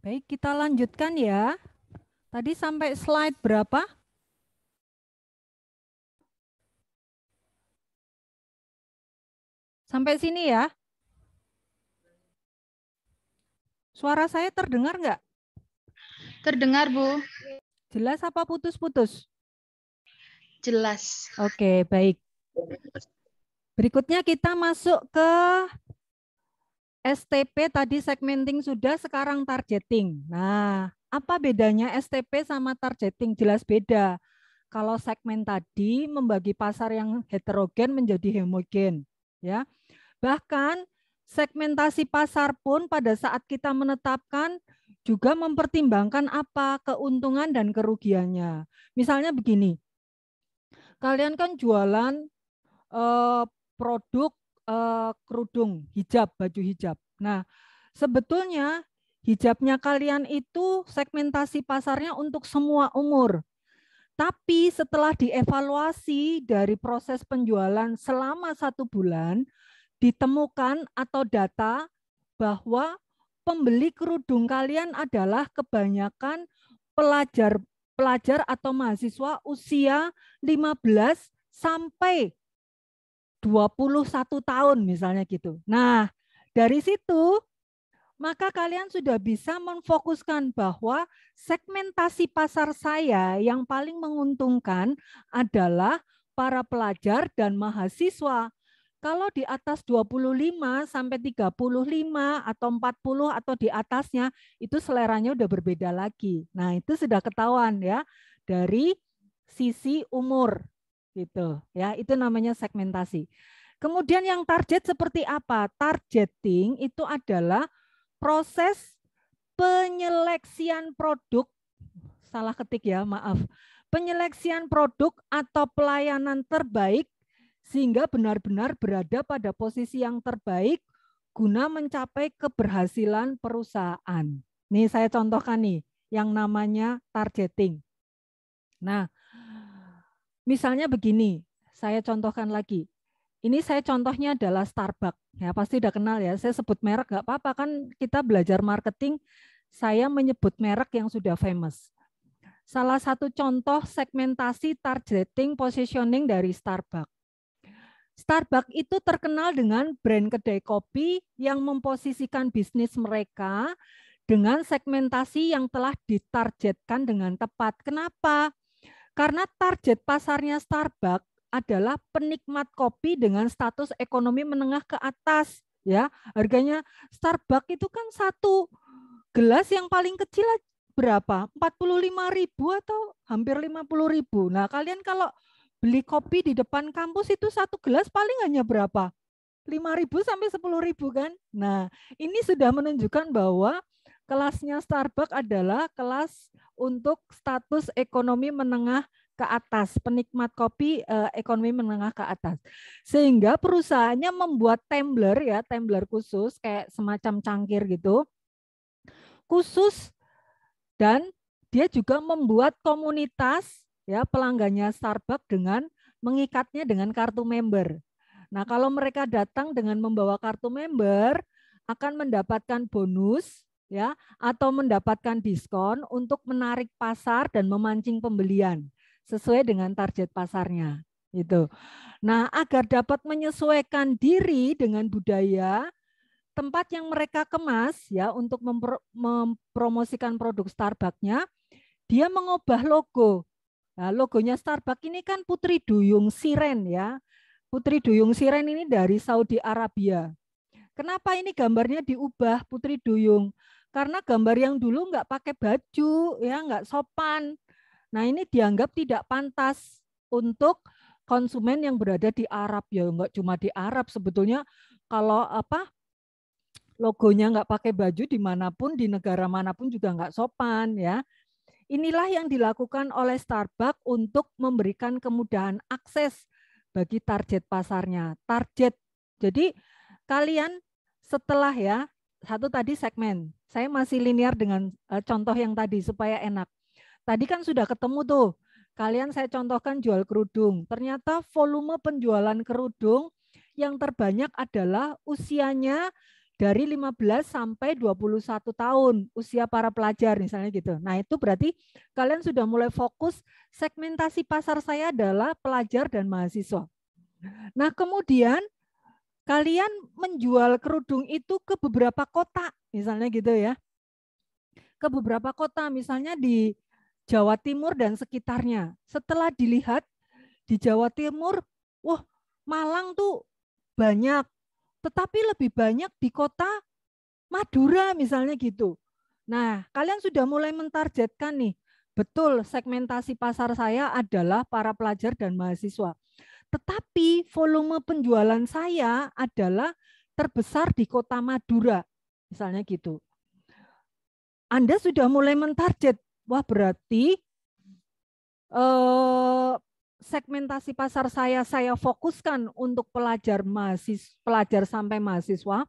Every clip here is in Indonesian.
Baik, kita lanjutkan ya. Tadi sampai slide berapa? Sampai sini ya. Suara saya terdengar nggak? Terdengar, Bu. Jelas apa putus-putus? Jelas. Oke, baik. Berikutnya kita masuk ke STP, tadi segmenting sudah, sekarang targeting. Nah, apa bedanya STP sama targeting? Jelas beda. Kalau segmen tadi membagi pasar yang heterogen menjadi homogen, ya. Bahkan segmentasi pasar pun pada saat kita menetapkan juga mempertimbangkan apa keuntungan dan kerugiannya. Misalnya begini, kalian kan jualan produk kerudung, hijab, baju hijab. Nah, sebetulnya hijabnya kalian itu segmentasi pasarnya untuk semua umur. Tapi setelah dievaluasi dari proses penjualan selama 1 bulan, ditemukan atau data bahwa pembeli kerudung kalian adalah kebanyakan pelajar atau mahasiswa usia 15 sampai 21 tahun misalnya gitu. Nah, dari situ maka kalian sudah bisa memfokuskan bahwa segmentasi pasar saya yang paling menguntungkan adalah para pelajar dan mahasiswa. Kalau di atas 25 sampai 35 atau 40 atau di atasnya, itu seleranya udah berbeda lagi. Nah, itu sudah ketahuan ya dari sisi umur gitu ya. Itu namanya segmentasi. Kemudian yang target seperti apa? Targeting itu adalah proses penyeleksian produk, salah ketik ya, maaf. Penyeleksian produk atau pelayanan terbaik sehingga benar-benar berada pada posisi yang terbaik guna mencapai keberhasilan perusahaan. Nih saya contohkan nih yang namanya targeting. Nah, misalnya begini, saya contohkan lagi. Ini saya contohnya adalah Starbucks. Ya, pasti udah kenal ya. Saya sebut merek nggak apa-apa, kan kita belajar marketing, saya menyebut merek yang sudah famous. Salah satu contoh segmentasi targeting positioning dari Starbucks. Starbucks itu terkenal dengan brand kedai kopi yang memposisikan bisnis mereka dengan segmentasi yang telah ditargetkan dengan tepat. Kenapa? Karena target pasarnya Starbucks adalah penikmat kopi dengan status ekonomi menengah ke atas, ya. Harganya Starbucks itu kan satu gelas yang paling kecil berapa? 45.000 atau hampir 50.000. Nah, kalian kalau beli kopi di depan kampus itu satu gelas paling hanya berapa? 5.000 sampai 10.000 kan? Nah, ini sudah menunjukkan bahwa kelasnya Starbucks adalah kelas untuk status ekonomi menengah ke atas, penikmat kopi ekonomi menengah ke atas. Sehingga perusahaannya membuat tumbler ya, tumbler khusus kayak semacam cangkir gitu. Khusus, dan dia juga membuat komunitas ya pelanggannya Starbucks dengan mengikatnya dengan kartu member. Nah, kalau mereka datang dengan membawa kartu member akan mendapatkan bonus ya atau mendapatkan diskon untuk menarik pasar dan memancing pembelian sesuai dengan target pasarnya itu. Nah, agar dapat menyesuaikan diri dengan budaya tempat yang mereka kemas ya untuk mempromosikan produk Starbucks-nya, dia mengubah logo. Nah, logonya Starbucks ini kan Putri Duyung Siren ya. Putri Duyung Siren ini dari Saudi Arabia. Kenapa ini gambarnya diubah Putri Duyung? Karena gambar yang dulu nggak pakai baju, ya nggak sopan. Nah ini dianggap tidak pantas untuk konsumen yang berada di Arab ya, nggak cuma di Arab sebetulnya kalau apa logonya nggak pakai baju dimanapun di negara manapun juga nggak sopan ya. Inilah yang dilakukan oleh Starbucks untuk memberikan kemudahan akses bagi target pasarnya. Target. Jadi kalian setelah ya, satu tadi segmen. Saya masih linear dengan contoh yang tadi supaya enak. Tadi kan sudah ketemu tuh. Kalian saya contohkan jual kerudung. Ternyata volume penjualan kerudung yang terbanyak adalah usianya dari 15 sampai 21 tahun, usia para pelajar misalnya gitu. Nah, itu berarti kalian sudah mulai fokus segmentasi pasar saya adalah pelajar dan mahasiswa. Nah, kemudian kalian menjual kerudung itu ke beberapa kota, misalnya gitu ya. Ke beberapa kota, misalnya di Jawa Timur dan sekitarnya. Setelah dilihat di Jawa Timur, wah, Malang tuh banyak, tetapi lebih banyak di kota Madura misalnya gitu. Nah, kalian sudah mulai mentargetkan nih, betul segmentasi pasar saya adalah para pelajar dan mahasiswa. Tetapi volume penjualan saya adalah terbesar di kota Madura, misalnya gitu. Anda sudah mulai mentarget, wah berarti segmentasi pasar saya fokuskan untuk pelajar sampai mahasiswa,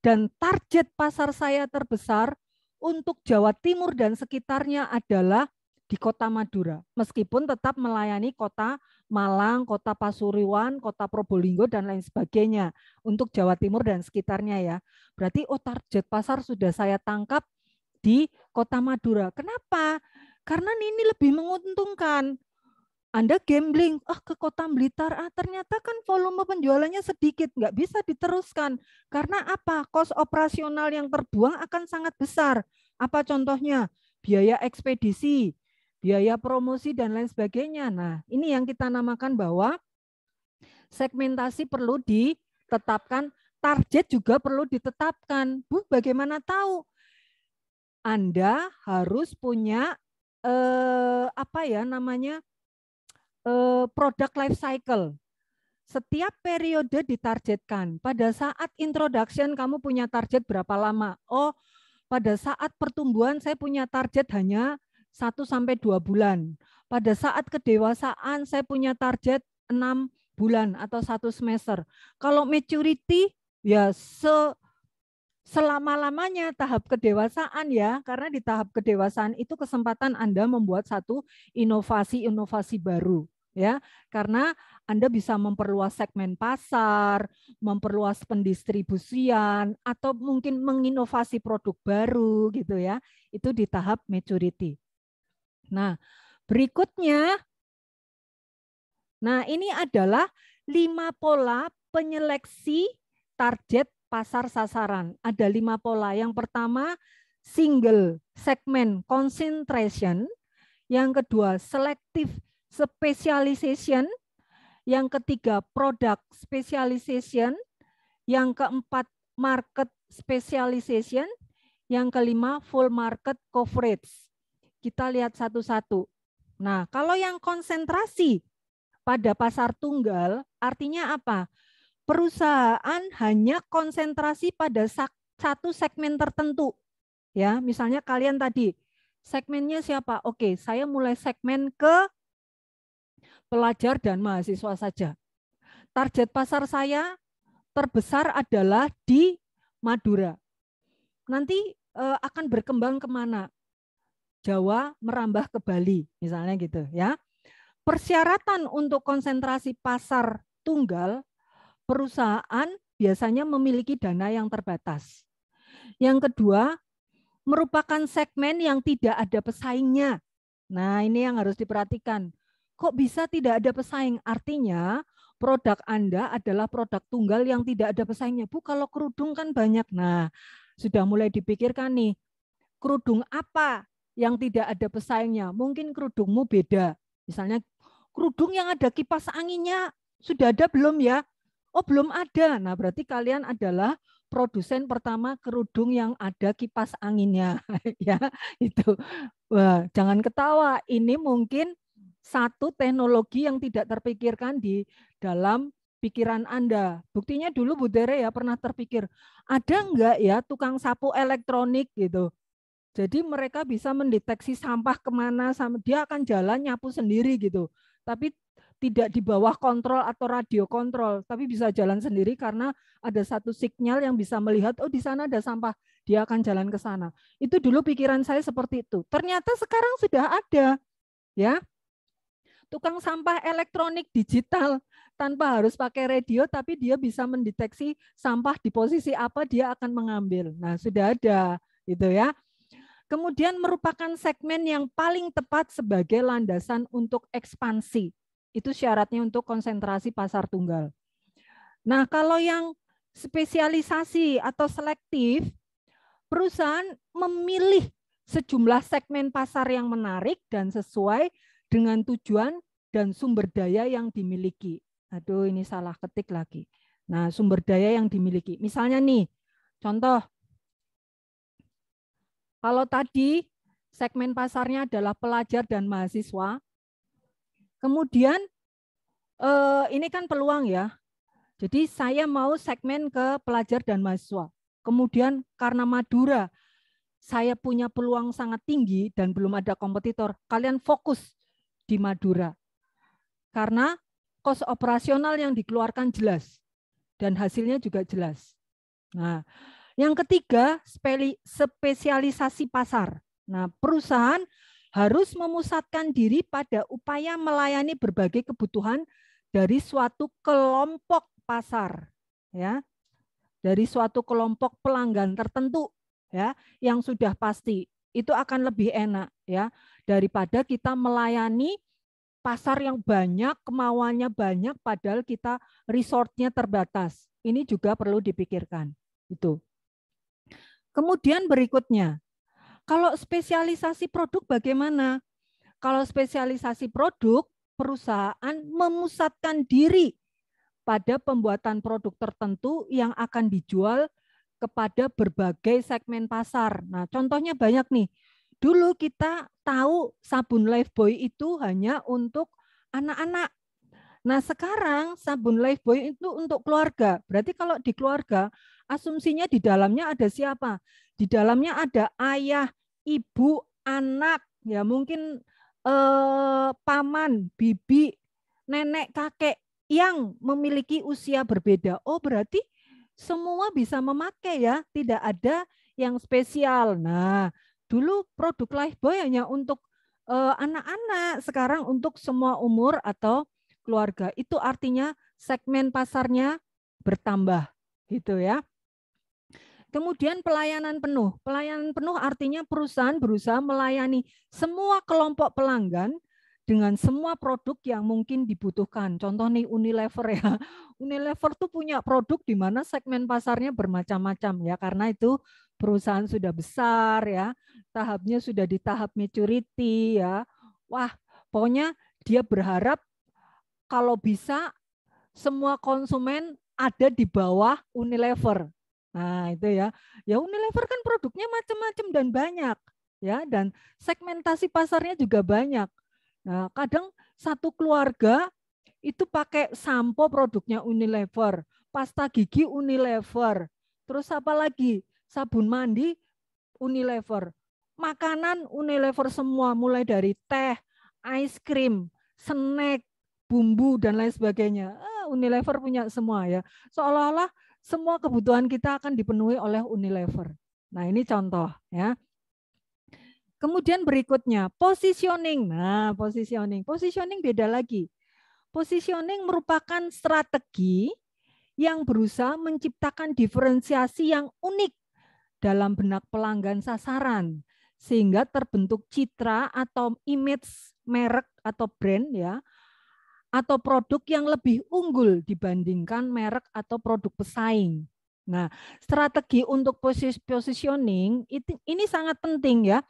dan target pasar saya terbesar untuk Jawa Timur dan sekitarnya adalah di kota Madura, meskipun tetap melayani kota Malang, kota Pasuruan, kota Probolinggo, dan lain sebagainya untuk Jawa Timur dan sekitarnya ya. Berarti target pasar sudah saya tangkap di kota Madura. Kenapa? Karena ini lebih menguntungkan. Anda gambling, ke kota Blitar, ternyata kan volume penjualannya sedikit, nggak bisa diteruskan. Karena apa? Kos operasional yang terbuang akan sangat besar. Apa contohnya? Biaya ekspedisi, biaya promosi, dan lain sebagainya. Nah, ini yang kita namakan bahwa segmentasi perlu ditetapkan, target juga perlu ditetapkan. Bu, bagaimana tahu? Anda harus punya product life cycle. Setiap periode ditargetkan. Pada saat introduction kamu punya target berapa lama? Oh, pada saat pertumbuhan saya punya target hanya 1-2 bulan. Pada saat kedewasaan saya punya target 6 bulan atau 1 semester. Kalau maturity ya selama-lamanya tahap kedewasaan ya, karena di tahap kedewasaan itu kesempatan Anda membuat satu inovasi-inovasi baru ya, karena Anda bisa memperluas segmen pasar, memperluas pendistribusian, atau mungkin menginovasi produk baru gitu ya, itu di tahap maturity. Nah, berikutnya, ini adalah 5 pola penyeleksi target pasar sasaran. Ada 5 pola. Yang pertama, single segment concentration. Yang kedua, selective specialization. Yang ketiga, product specialization. Yang keempat, market specialization. Yang kelima, full market coverage. Kita lihat satu-satu. Nah, kalau yang konsentrasi pada pasar tunggal, artinya apa? Perusahaan hanya konsentrasi pada satu segmen tertentu. Ya, misalnya kalian tadi segmennya siapa? Oke, saya mulai segmen ke pelajar dan mahasiswa saja. Target pasar saya terbesar adalah di Madura. Nanti akan berkembang kemana? Jawa merambah ke Bali, misalnya gitu ya. Persyaratan untuk konsentrasi pasar tunggal, perusahaan biasanya memiliki dana yang terbatas. Yang kedua, merupakan segmen yang tidak ada pesaingnya. Nah, ini yang harus diperhatikan. Kok bisa tidak ada pesaing? Artinya produk Anda adalah produk tunggal yang tidak ada pesaingnya. Bu, kalau kerudung kan banyak. Nah, sudah mulai dipikirkan nih, kerudung apa yang tidak ada pesaingnya? Mungkin kerudungmu beda. Misalnya kerudung yang ada kipas anginnya sudah ada belum ya? Oh, belum ada. Nah, berarti kalian adalah produsen pertama kerudung yang ada kipas anginnya. Ya, itu. Wah, jangan ketawa. Ini mungkin satu teknologi yang tidak terpikirkan di dalam pikiran Anda. Buktinya dulu Bu Tere ya pernah terpikir, ada enggak ya tukang sapu elektronik gitu. Jadi mereka bisa mendeteksi sampah kemana, dia akan jalan nyapu sendiri gitu. Tapi tidak di bawah kontrol atau radio kontrol, tapi bisa jalan sendiri karena ada satu sinyal yang bisa melihat, oh di sana ada sampah, dia akan jalan ke sana. Itu dulu pikiran saya seperti itu. Ternyata sekarang sudah ada, ya. tukang sampah elektronik digital tanpa harus pakai radio, tapi dia bisa mendeteksi sampah di posisi apa dia akan mengambil. Nah, sudah ada gitu ya. Kemudian merupakan segmen yang paling tepat sebagai landasan untuk ekspansi. Itu syaratnya untuk konsentrasi pasar tunggal. Nah, kalau yang spesialisasi atau selektif, perusahaan memilih sejumlah segmen pasar yang menarik dan sesuai dengan tujuan dan sumber daya yang dimiliki. Aduh, ini salah ketik lagi. Nah, sumber daya yang dimiliki. Misalnya nih, contoh. Kalau tadi segmen pasarnya adalah pelajar dan mahasiswa, kemudian ini kan peluang ya. Jadi saya mau segmen ke pelajar dan mahasiswa. Kemudian karena Madura, saya punya peluang sangat tinggi dan belum ada kompetitor, kalian fokus di Madura. Karena kos operasional yang dikeluarkan jelas dan hasilnya juga jelas. Nah, yang ketiga, spesialisasi pasar. Nah, perusahaan harus memusatkan diri pada upaya melayani berbagai kebutuhan dari suatu kelompok pasar, ya, dari suatu kelompok pelanggan tertentu, ya, yang sudah pasti. Itu akan lebih enak, ya, daripada kita melayani pasar yang banyak, kemauannya banyak, padahal kita resortnya terbatas. Ini juga perlu dipikirkan. Itu. Kemudian berikutnya, kalau spesialisasi produk bagaimana? Kalau spesialisasi produk, perusahaan memusatkan diri pada pembuatan produk tertentu yang akan dijual kepada berbagai segmen pasar. Nah, contohnya banyak nih. Dulu kita tahu sabun Lifebuoy itu hanya untuk anak-anak. Nah, sekarang sabun Lifebuoy itu untuk keluarga. Berarti kalau di keluarga, asumsinya di dalamnya ada siapa? Di dalamnya ada ayah, ibu, anak, ya mungkin paman, bibi, nenek, kakek yang memiliki usia berbeda. Oh, berarti semua bisa memakai ya, tidak ada yang spesial. Nah, dulu produk Lifebuoy hanya untuk anak-anak, sekarang untuk semua umur atau keluarga. Itu artinya segmen pasarnya bertambah, gitu ya. Kemudian pelayanan penuh. Pelayanan penuh artinya perusahaan berusaha melayani semua kelompok pelanggan dengan semua produk yang mungkin dibutuhkan. Contoh nih Unilever ya. Unilever tuh punya produk di mana segmen pasarnya bermacam-macam ya, karena itu perusahaan sudah besar ya, tahapnya sudah di tahap maturity ya. Wah, pokoknya dia berharap kalau bisa semua konsumen ada di bawah Unilever. Nah, itu ya. Ya Unilever kan produknya macam-macam dan banyak, ya, dan segmentasi pasarnya juga banyak. Nah, kadang satu keluarga itu pakai sampo produknya Unilever, pasta gigi Unilever, terus apa lagi? Sabun mandi Unilever. Makanan Unilever semua, mulai dari teh, ice cream, snack, bumbu dan lain sebagainya. Unilever punya semua ya. Seolah-olah semua kebutuhan kita akan dipenuhi oleh Unilever. Nah, ini contoh ya. Kemudian berikutnya, positioning. Nah, positioning beda lagi. Positioning merupakan strategi yang berusaha menciptakan diferensiasi yang unik dalam benak pelanggan sasaran sehingga terbentuk citra atau image merek atau brand ya, atau produk yang lebih unggul dibandingkan merek atau produk pesaing. Nah, strategi untuk positioning ini sangat penting ya.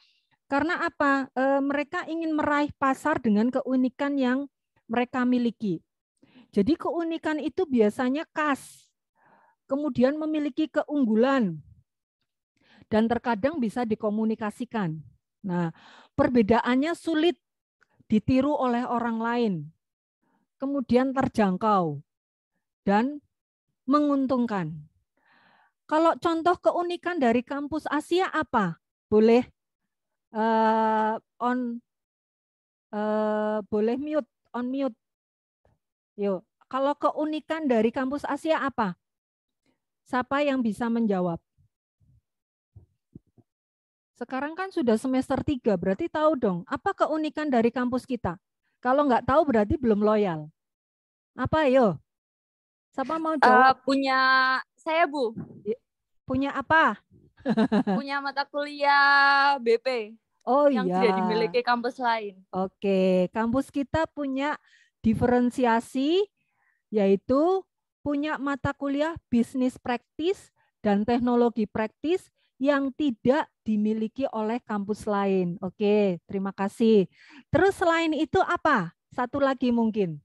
Karena apa? Mereka ingin meraih pasar dengan keunikan yang mereka miliki. Jadi keunikan itu biasanya khas, kemudian memiliki keunggulan, dan terkadang bisa dikomunikasikan. Nah, perbedaannya sulit ditiru oleh orang lain, kemudian terjangkau, dan menguntungkan. Kalau contoh keunikan dari kampus Asia apa? Boleh boleh mute, on mute. Yuk, kalau keunikan dari kampus Asia apa? Siapa yang bisa menjawab? Sekarang kan sudah semester 3, berarti tahu dong, apa keunikan dari kampus kita? Kalau nggak tahu berarti belum loyal. Apa ayo? Siapa mau jawab? Punya saya, Bu. Punya apa? Punya mata kuliah BP. Oh yang iya. tidak dimiliki kampus lain. Oke, kampus kita punya diferensiasi, yaitu punya mata kuliah bisnis praktis dan teknologi praktis yang tidak dimiliki oleh kampus lain. Oke, terima kasih. Terus selain itu apa? Satu lagi mungkin.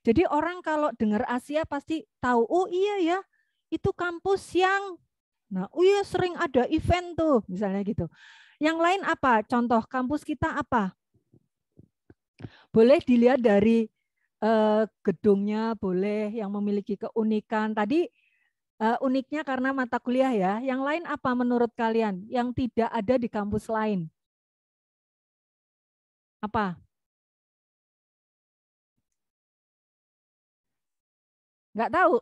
Jadi orang kalau dengar Asia pasti tahu, oh iya ya, itu kampus yang, nah oh iya sering ada event tuh, misalnya gitu. Yang lain apa? Contoh kampus kita apa? Boleh dilihat dari gedungnya, boleh yang memiliki keunikan. Tadi uniknya karena mata kuliah ya. Yang lain apa menurut kalian yang tidak ada di kampus lain? Apa? Nggak tahu.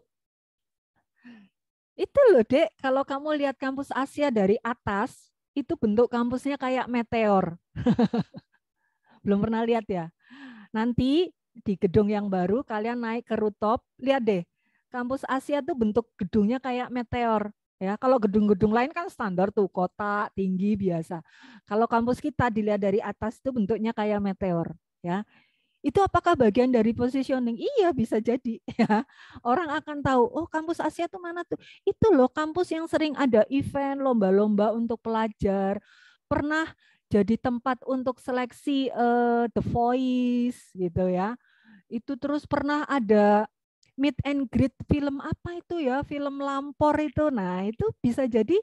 Itu loh, Dek. Kalau kamu lihat kampus Asia dari atas, itu bentuk kampusnya kayak meteor. Belum pernah lihat ya? Nanti di gedung yang baru, kalian naik ke rooftop, lihat deh. Kampus Asia tuh bentuk gedungnya kayak meteor. Ya, kalau gedung-gedung lain kan standar tuh, kotak, tinggi, biasa. Kalau kampus kita dilihat dari atas itu bentuknya kayak meteor. Ya, itu apakah bagian dari positioning? Iya, bisa jadi. Ya, orang akan tahu, oh kampus Asia tuh mana tuh? Itu loh kampus yang sering ada event, lomba-lomba untuk pelajar. Pernah jadi tempat untuk seleksi The Voice gitu ya. Itu terus pernah ada meet and greet film apa itu ya, film Lampor itu. Nah, itu bisa jadi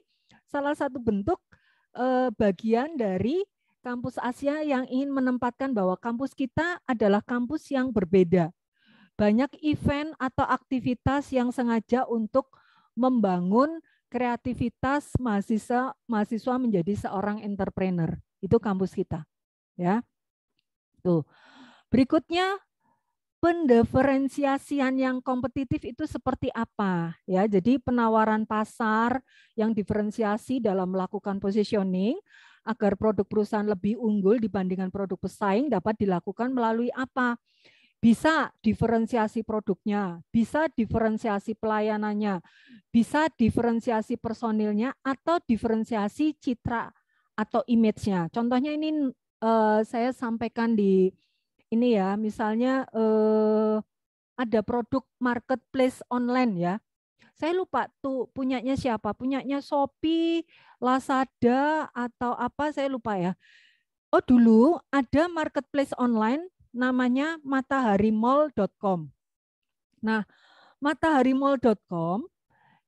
salah satu bentuk bagian dari kampus Asia yang ingin menempatkan bahwa kampus kita adalah kampus yang berbeda. Banyak event atau aktivitas yang sengaja untuk membangun kreativitas mahasiswa menjadi seorang entrepreneur. Itu kampus kita, ya. Tuh. Berikutnya pendiferensiasian yang kompetitif itu seperti apa ya? Jadi penawaran pasar yang diferensiasi dalam melakukan positioning agar produk perusahaan lebih unggul dibandingkan produk pesaing dapat dilakukan melalui apa? Bisa diferensiasi produknya, bisa diferensiasi pelayanannya, bisa diferensiasi personilnya atau diferensiasi citra atau image-nya. Contohnya ini saya sampaikan di ini ya, misalnya ada produk marketplace online ya. Saya lupa tuh punyanya siapa, punyanya Shopee, Lazada atau apa saya lupa ya. Oh dulu ada marketplace online namanya mataharimall.com. Nah, mataharimall.com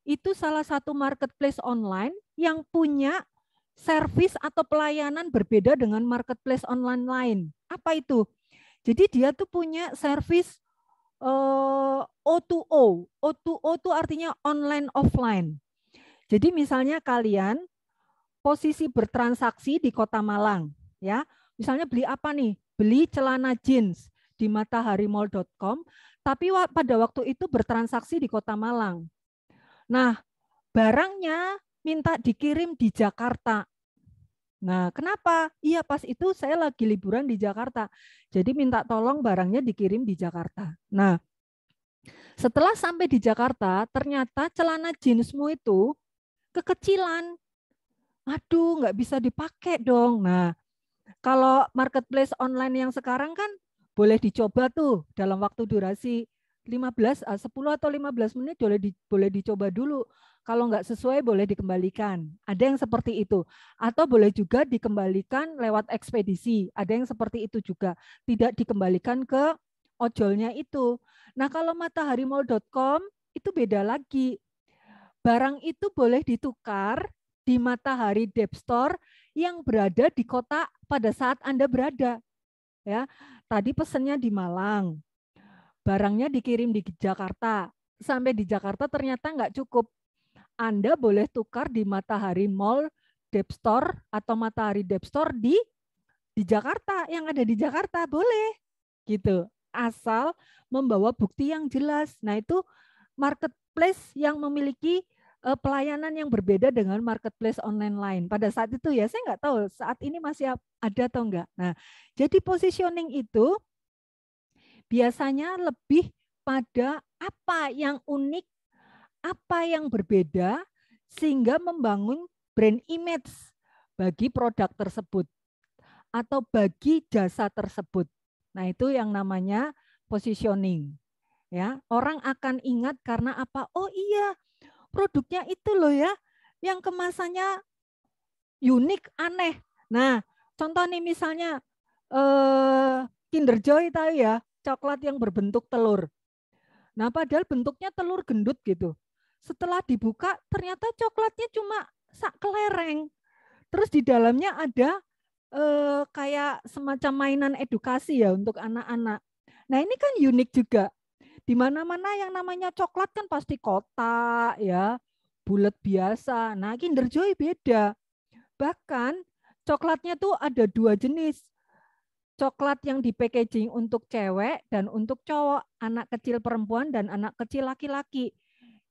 itu salah satu marketplace online yang punya servis atau pelayanan berbeda dengan marketplace online lain. Apa itu? Jadi dia tuh punya servis O2O. O2O itu artinya online offline. Jadi misalnya kalian posisi bertransaksi di Kota Malang, ya. Misalnya beli apa nih? Beli celana jeans di mataharimall.com, tapi pada waktu itu bertransaksi di Kota Malang. Nah, barangnya minta dikirim di Jakarta. Nah, kenapa? Iya, pas itu saya lagi liburan di Jakarta. Jadi minta tolong barangnya dikirim di Jakarta. Nah, setelah sampai di Jakarta, ternyata celana jeansmu itu kekecilan. Aduh, nggak bisa dipakai dong. Nah, kalau marketplace online yang sekarang kan boleh dicoba tuh dalam waktu durasi 10 atau 15 menit boleh dicoba dulu. Kalau nggak sesuai boleh dikembalikan. Ada yang seperti itu. Atau boleh juga dikembalikan lewat ekspedisi. Ada yang seperti itu juga. Tidak dikembalikan ke ojolnya itu. Nah kalau mataharimall.com itu beda lagi. Barang itu boleh ditukar di Matahari Dep Store yang berada di kota pada saat Anda berada. Ya, tadi pesennya di Malang. Barangnya dikirim di Jakarta. Sampai di Jakarta ternyata nggak cukup. Anda boleh tukar di Matahari Mall Dep Store atau Matahari Dep Store di Jakarta, yang ada di Jakarta boleh gitu, asal membawa bukti yang jelas. Nah itu marketplace yang memiliki pelayanan yang berbeda dengan marketplace online lain. Pada saat itu ya saya nggak tahu saat ini masih ada atau enggak. Nah jadi positioning itu biasanya lebih pada apa yang unik, apa yang berbeda, sehingga membangun brand image bagi produk tersebut atau bagi jasa tersebut. Nah, itu yang namanya positioning. Ya, orang akan ingat karena apa? Oh iya, produknya itu loh ya, yang kemasannya unik, aneh. Nah, contoh nih misalnya Kinder Joy tahu ya, coklat yang berbentuk telur. Nah, padahal bentuknya telur gendut gitu. Setelah dibuka, ternyata coklatnya cuma sak kelereng. Terus di dalamnya ada kayak semacam mainan edukasi ya untuk anak-anak. Nah, ini kan unik juga. Di mana-mana yang namanya coklat kan pasti kotak ya, bulat biasa. Nah, Kinder Joy beda. Bahkan coklatnya tuh ada 2 jenis. Coklat yang di packaging untuk cewek dan untuk cowok, anak kecil perempuan dan anak kecil laki-laki.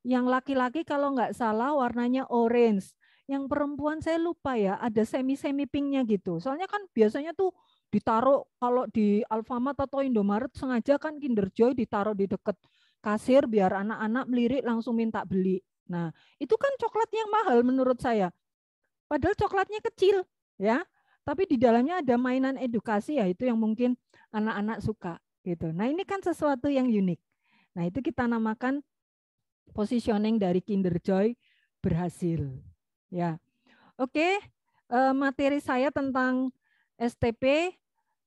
Yang laki-laki kalau nggak salah warnanya orange. Yang perempuan saya lupa ya, ada semi-semi pinknya gitu. Soalnya kan biasanya tuh ditaruh kalau di Alfamart atau Indomaret sengaja kan Kinder Joy ditaruh di dekat kasir biar anak-anak melirik langsung minta beli. Nah, itu kan coklat yang mahal menurut saya. Padahal coklatnya kecil ya. Tapi di dalamnya ada mainan edukasi ya, itu yang mungkin anak-anak suka gitu. Nah, ini kan sesuatu yang unik. Nah, itu kita namakan positioning dari Kinder Joy berhasil. Ya. Oke, materi saya tentang STP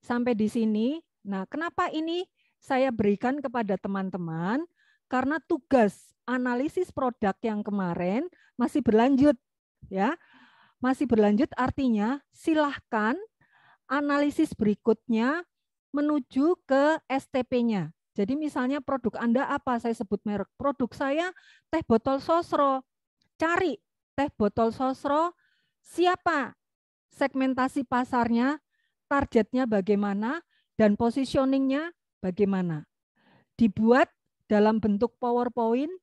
sampai di sini. Nah, kenapa ini saya berikan kepada teman-teman? Karena tugas analisis produk yang kemarin masih berlanjut ya. Masih berlanjut artinya silahkan analisis berikutnya menuju ke STP-nya. Jadi misalnya produk Anda apa? Saya sebut merek. Produk saya teh botol sosro. Cari teh botol sosro, siapa segmentasi pasarnya, targetnya bagaimana, dan positioningnya bagaimana. Dibuat dalam bentuk PowerPoint,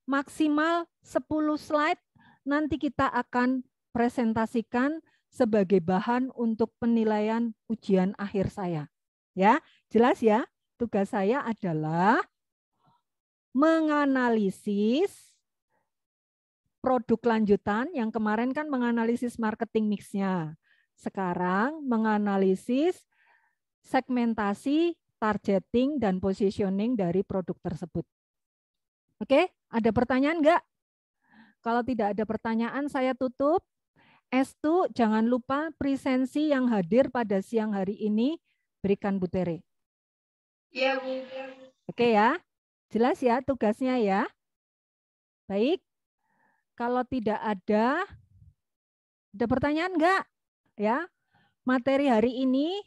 maksimal 10 slide, nanti kita akan presentasikan sebagai bahan untuk penilaian ujian akhir saya. Ya, jelas ya? Tugas saya adalah menganalisis produk lanjutan, yang kemarin kan menganalisis marketing mix-nya. Sekarang menganalisis segmentasi, targeting, dan positioning dari produk tersebut. Oke, ada pertanyaan enggak? Kalau tidak ada pertanyaan, saya tutup. S2, jangan lupa presensi yang hadir pada siang hari ini, berikan Bu Tere. Iya, Bu. Oke ya, jelas ya tugasnya ya. Baik, kalau tidak ada pertanyaan enggak? Ya, materi hari ini,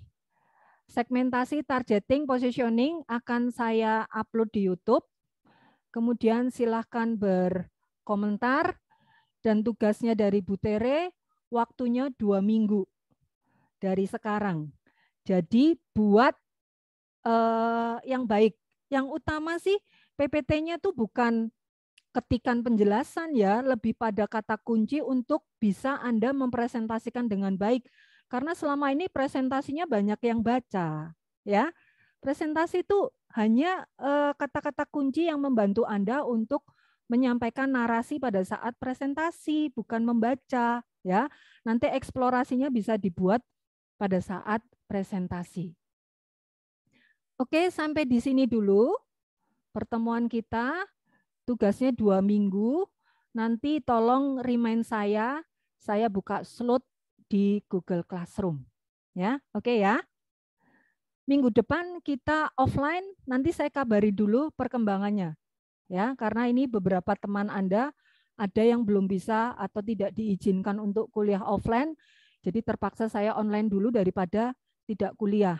segmentasi, targeting, positioning akan saya upload di YouTube. Kemudian silahkan berkomentar, dan tugasnya dari Bu Tere, waktunya 2 minggu dari sekarang. Jadi buat yang baik. Yang utama sih PPT-nya tuh bukan ketikan penjelasan ya, lebih pada kata kunci untuk bisa Anda mempresentasikan dengan baik. Karena selama ini presentasinya banyak yang baca, ya. Presentasi itu hanya kata-kata kunci yang membantu Anda untuk menyampaikan narasi pada saat presentasi, bukan membaca, ya. Nanti eksplorasinya bisa dibuat pada saat presentasi. Oke, sampai di sini dulu pertemuan kita. Tugasnya 2 minggu. Nanti tolong remind saya buka slot di Google Classroom. Ya, oke ya. Minggu depan kita offline, nanti saya kabari dulu perkembangannya. Ya, karena ini beberapa teman Anda ada yang belum bisa atau tidak diizinkan untuk kuliah offline, jadi terpaksa saya online dulu daripada tidak kuliah.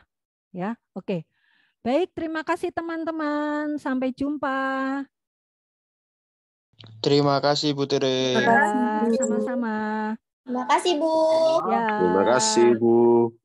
Ya, oke. Baik, terima kasih teman-teman. Sampai jumpa. Terima kasih Bu Tere. Ya, sama-sama. Terima kasih, Bu. Ya. Terima kasih, Bu.